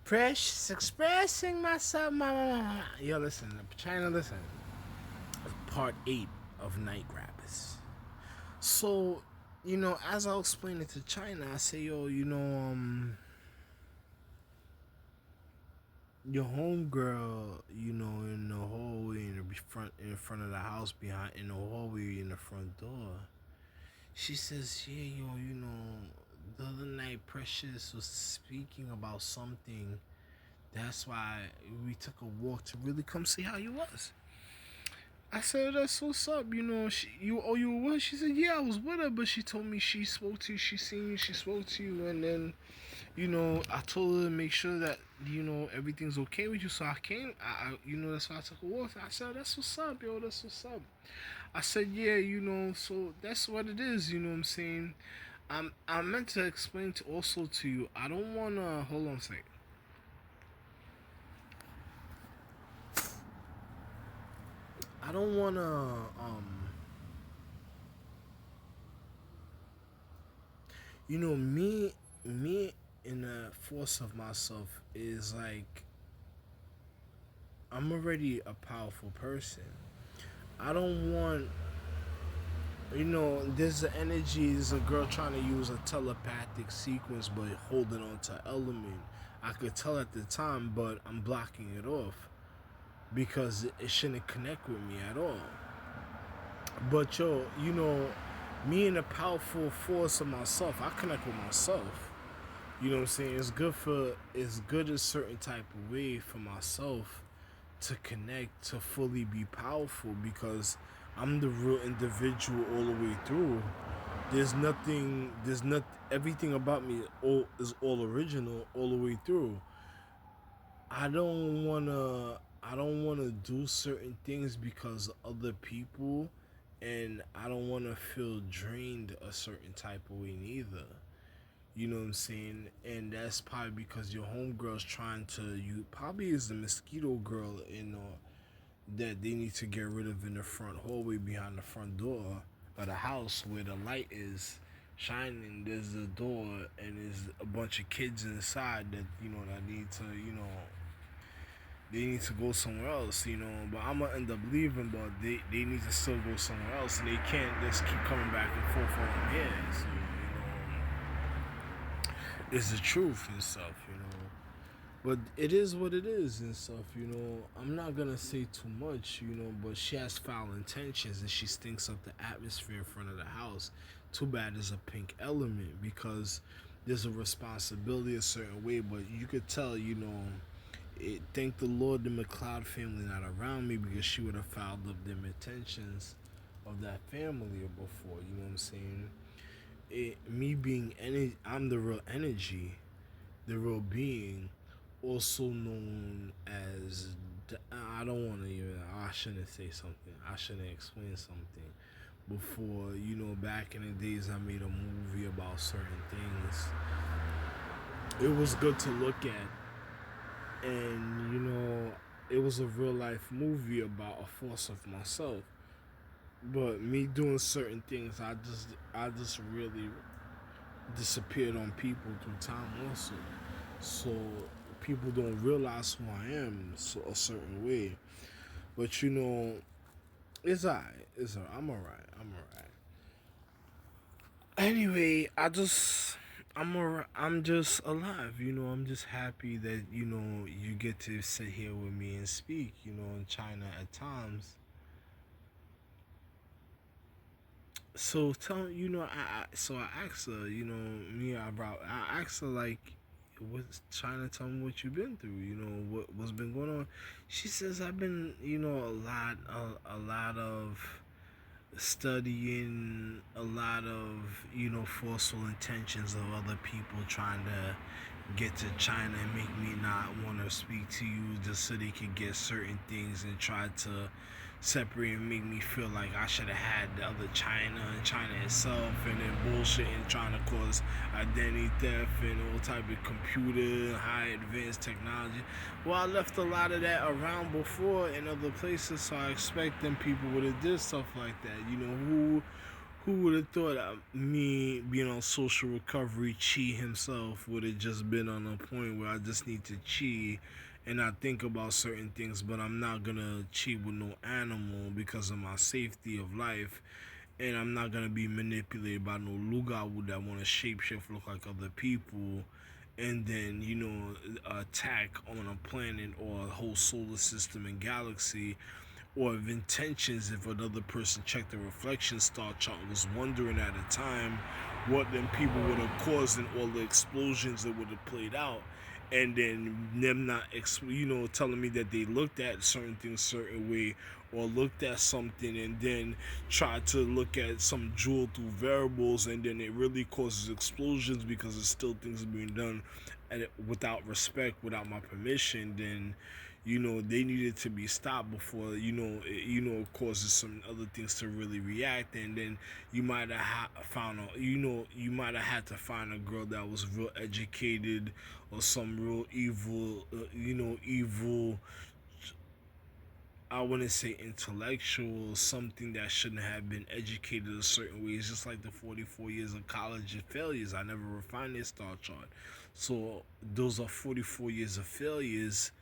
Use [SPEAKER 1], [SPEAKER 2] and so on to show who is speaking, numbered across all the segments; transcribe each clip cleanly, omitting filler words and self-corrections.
[SPEAKER 1] Precious expressing myself. Yo, listen, China, listen. Part 8 of Night Grabbers. So, as I explained it to China, I say, yo, your homegirl, in the hallway in front of the house behind in the hallway in the front door. She says, yeah, yo, the other night Precious was speaking about something. That's why we took a walk to really come see how you was. I said, that's what's up, you were with? She said, yeah, I was with her, but she told me she spoke to you, she seen you, she spoke to you, and then, I told her to make sure that, everything's okay with you, so I came, that's why I took a walk. I said, that's what's up, yo, that's what's up. I said, yeah, so that's what it is, you know what I'm saying? I meant to explain to also to you, I don't wanna, hold on a second. I don't wanna, me in the force of myself is like I'm already a powerful person. I don't want, there's the energy. There's a girl trying to use a telepathic sequence, but holding on to element. I could tell at the time, but I'm blocking it off because it shouldn't connect with me at all. But yo, me in a powerful force of myself, I connect with myself. You know what I'm saying? It's good a certain type of way for myself to connect, to fully be powerful, because I'm the real individual all the way through. There's not everything about me is all original all the way through. I don't wanna do certain things because other people, and I don't wanna feel drained a certain type of way neither. You know what I'm saying? And that's probably because your homegirl's trying to, you probably is the mosquito girl that they need to get rid of in the front hallway behind the front door of the house where the light is shining. There's a door and there's a bunch of kids inside that, that need to, they need to go somewhere else, but I'm gonna end up leaving, but they need to still go somewhere else, and they can't just keep coming back and forth while I'm here. So, it's the truth and stuff, But it is what it is and stuff, I'm not gonna say too much, but she has foul intentions and she stinks up the atmosphere in front of the house. Too bad there's a pink element because there's a responsibility a certain way, but you could tell, thank the Lord the McLeod family not around me because she would have fouled up them intentions of that family before, you know what I'm saying? Me being I'm the real energy, the real being, also known as. I don't want to even. I shouldn't say something. I shouldn't explain something. Before, back in the days, I made a movie about certain things. It was good to look at, and it was a real life movie about a force of myself. But me doing certain things, I just really disappeared on people through time also. So people don't realize who I am so a certain way. But it's alright. It's alright. I'm alright. I'm alright. Anyway, I'm just alive. I'm just happy that you get to sit here with me and speak. In China at times. So tell so I asked her, I asked her like, what's trying to tell me what you've been through, what's been going on. She says I've been, a lot of studying, a lot of forceful intentions of other people trying to get to China and make me not want to speak to you just so they could get certain things and try to separate and make me feel like I should have had the other China and China itself, and then bullshit and trying to cause identity theft and all type of computer high advanced technology. Well, I left a lot of that around before in other places, so I expect them people would have did stuff like that. Who would have thought me being on social recovery, Chi himself would have just been on a point where I just need to Chi and I think about certain things, but I'm not gonna Chi with no animal because of my safety of life, and I'm not gonna be manipulated by no Lugawu that want to shapeshift, look like other people, and then attack on a planet or a whole solar system and galaxy, or of intentions. If another person checked the reflection star chart, was wondering at a time what them people would have caused and all the explosions that would have played out, and then them not telling me that they looked at certain things certain way, or looked at something and then tried to look at some jewel through variables, and then it really causes explosions because it's still things being done without respect, without my permission. Then they needed to be stopped before it causes some other things to really react. And then you might have found you might have had to find a girl that was real educated, or some real evil, evil, I wouldn't say intellectual, something that shouldn't have been educated a certain way. It's just like the 44 years of college failures. I never refined their star chart. So those are 44 years of failures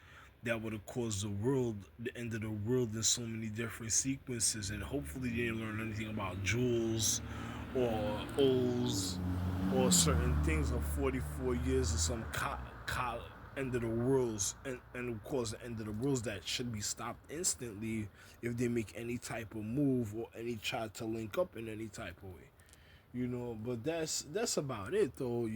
[SPEAKER 1] that would have caused the end of the world in so many different sequences. And hopefully they didn't learn anything about jewels or O's or certain things of 44 years of some end of the worlds, and of course the end of the worlds that should be stopped instantly if they make any type of move or any try to link up in any type of way. But that's about it though.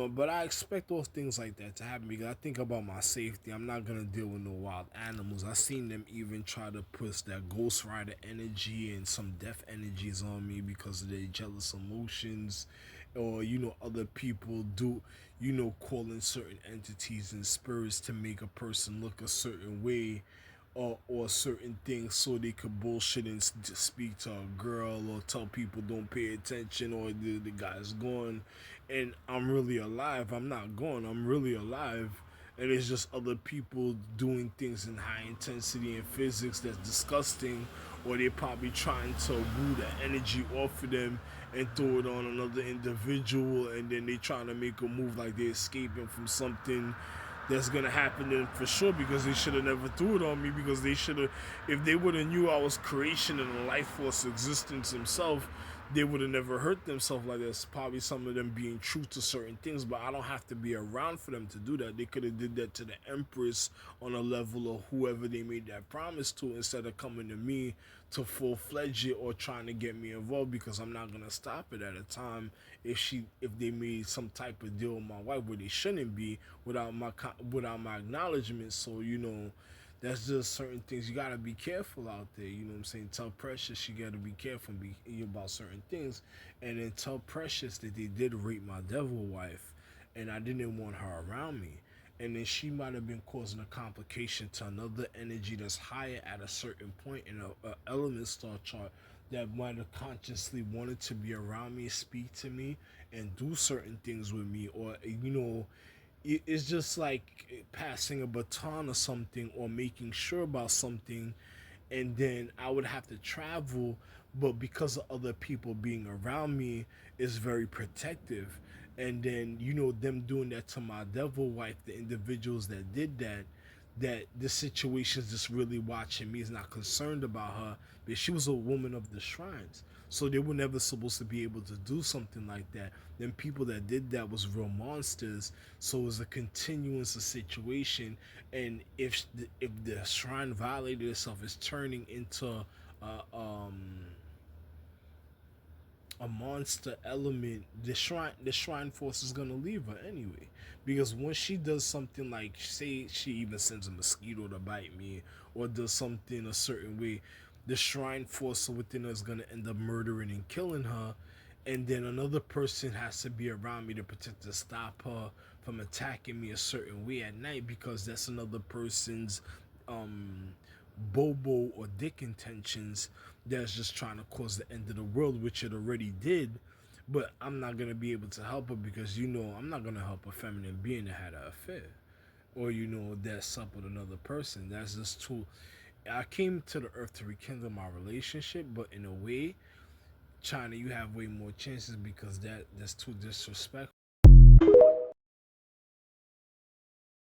[SPEAKER 1] But I expect those things like that to happen because I think about my safety. I'm not gonna deal with no wild animals. I seen them even try to push that Ghost Rider energy and some death energies on me because of their jealous emotions, or other people do, calling certain entities and spirits to make a person look a certain way, or certain things so they could bullshit and speak to a girl, or tell people don't pay attention, or the guy's gone and I'm really alive. I'm not gone, I'm really alive. And it's just other people doing things in high intensity and physics that's disgusting, or they're probably trying to woo the energy off of them and throw it on another individual, and then they trying to make a move like they're escaping from something that's gonna happen to them for sure, because they should have never threw it on me, because they should have, if they would have knew I was creation and a life force existence himself, they would have never hurt themselves like this. Probably some of them being true to certain things, but I don't have to be around for them to do that. They could have did that to the Empress on a level of whoever they made that promise to, instead of coming to me to full fledge it or trying to get me involved, because I'm not gonna stop it at a time if they made some type of deal with my wife where they shouldn't be without my acknowledgement. So that's just certain things you gotta be careful out there. You know what I'm saying? Tell Precious you gotta be careful about certain things, and then tell Precious that they did rape my devil wife, and I didn't want her around me. And then she might have been causing a complication to another energy that's higher at a certain point in a element star chart, that might have consciously wanted to be around me, speak to me, and do certain things with me, or it's just like passing a baton or something, or making sure about something, and then I would have to travel, but because of other people being around me is very protective. And then them doing that to my devil wife, the individuals that did that, that the situation's just really watching me, is not concerned about her, but she was a woman of the shrines, so they were never supposed to be able to do something like that. Then people that did that was real monsters, so it was a continuance of situation. And if the shrine violated itself, it's turning into uh, um a monster element. The shrine force is gonna leave her anyway, because once she does something, like say she even sends a mosquito to bite me, or does something a certain way, the shrine force within her is gonna end up murdering and killing her. And then another person has to be around me to protect, to stop her from attacking me a certain way at night, because that's another person's um bobo or dick intentions, that's just trying to cause the end of the world, which it already did. But I'm not gonna be able to help her, because I'm not gonna help a feminine being that had an affair, or that slept with another person. That's just too. I came to the earth to rekindle my relationship, but in a way, China, you have way more chances because that's too disrespectful.